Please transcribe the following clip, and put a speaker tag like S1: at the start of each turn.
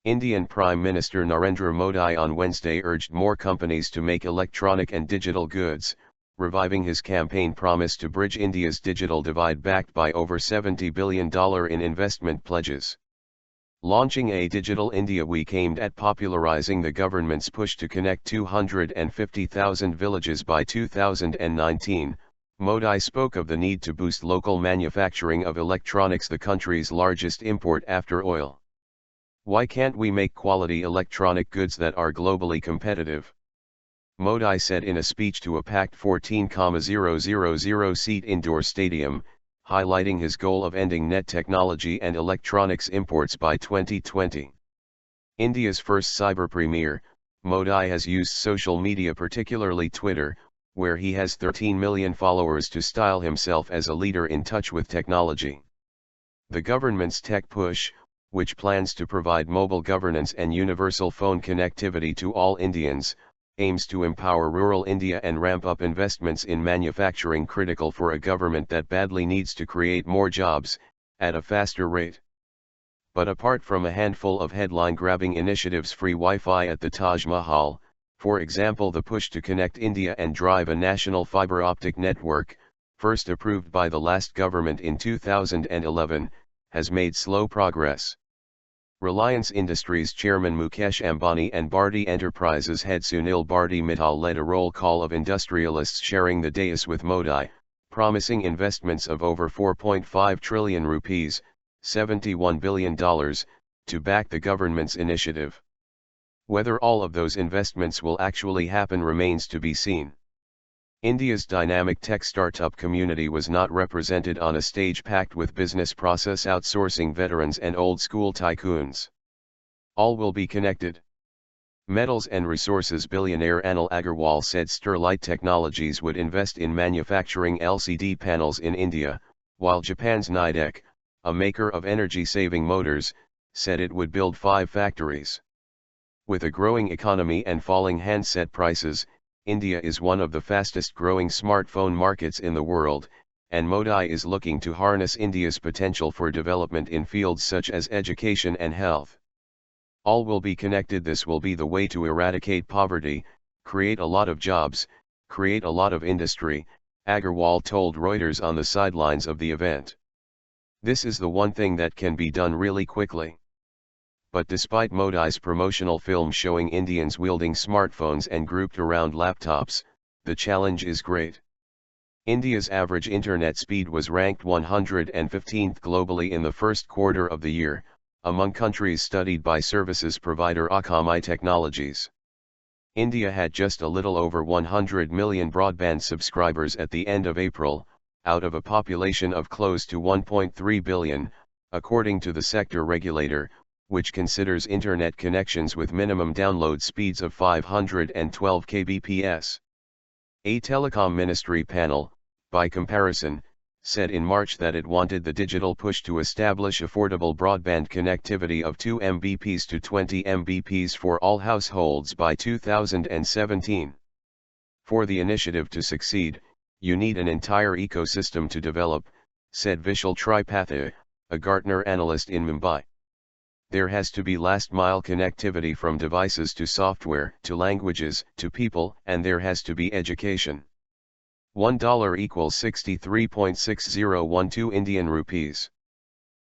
S1: Indian Prime Minister Narendra Modi on Wednesday urged more companies to make electronic and digital goods, reviving his campaign promise to bridge India's digital divide backed by over $70 billion in investment pledges. Launching a Digital India Week aimed at popularizing the government's push to connect 250,000 villages by 2019, Modi spoke of the need to boost local manufacturing of electronics, the country's largest import after oil. Why can't we make quality electronic goods that are globally competitive? Modi said in a speech to a packed 14,000-seat indoor stadium, highlighting his goal of ending net technology and electronics imports by 2020. India's first cyber premier, Modi has used social media, particularly Twitter, where he has 13 million followers, to style himself as a leader in touch with technology. The government's tech push, which plans to provide mobile governance and universal phone connectivity to all Indians, aims to empower rural India and ramp up investments in manufacturing, critical for a government that badly needs to create more jobs, at a faster rate. But apart from a handful of headline-grabbing initiatives, free Wi-Fi at the Taj Mahal, for example, the push to connect India and drive a national fiber optic network, first approved by the last government in 2011, has made slow progress. Reliance Industries chairman Mukesh Ambani and Bharti Enterprises head Sunil Bharti Mittal led a roll call of industrialists sharing the dais with Modi, promising investments of over 4.5 trillion rupees, $71 billion, to back the government's initiative. Whether all of those investments will actually happen remains to be seen. India's dynamic tech startup community was not represented on a stage packed with business process outsourcing veterans and old-school tycoons. All will be connected. Metals and Resources billionaire Anil Agarwal said Sterlite Technologies would invest in manufacturing LCD panels in India, while Japan's Nidec, a maker of energy-saving motors, said it would build 5 factories. With a growing economy and falling handset prices, India is one of the fastest-growing smartphone markets in the world, and Modi is looking to harness India's potential for development in fields such as education and health. All will be connected. This will be the way to eradicate poverty, create a lot of jobs, create a lot of industry, Agarwal told Reuters on the sidelines of the event. This is the one thing that can be done really quickly. But despite Modi's promotional film showing Indians wielding smartphones and grouped around laptops, the challenge is great. India's average internet speed was ranked 115th globally in the first quarter of the year, among countries studied by services provider Akamai Technologies. India had just a little over 100 million broadband subscribers at the end of April, out of a population of close to 1.3 billion, according to the sector regulator, which considers internet connections with minimum download speeds of 512 kbps. A telecom ministry panel, by comparison, said in March that it wanted the digital push to establish affordable broadband connectivity of 2 Mbps to 20 Mbps for all households by 2017. For the initiative to succeed, you need an entire ecosystem to develop, said Vishal Tripathi, a Gartner analyst in Mumbai. There has to be last-mile connectivity from devices to software, to languages, to people, and there has to be education. $1 equals 63.6012 Indian rupees.